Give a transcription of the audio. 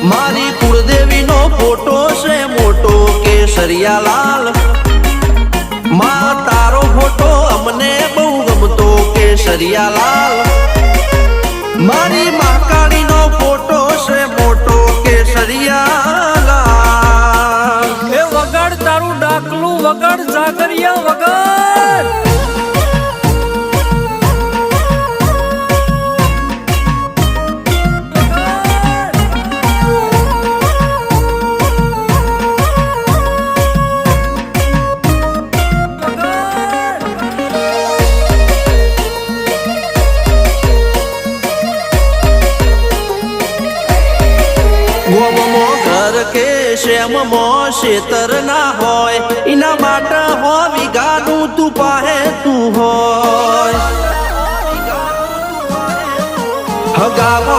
મારી કુળદેવીનો ફોટો છે મોટો કેસરિયા લાલ માં તારો ફોટો અમને બહુ ગમતો કેસરિયા લાલ મારી મહાકાળીનો ફોટો છે મોટો કેસરિયા લાલ એ વગાડ તારું ડાકલું વગાડ જાગરિયા વગાડ ગોમમો ઘર કે શ્યામમો શેતર ના હોય એના માટે હો વિગાનું તું પાહે તું હોય હગાવ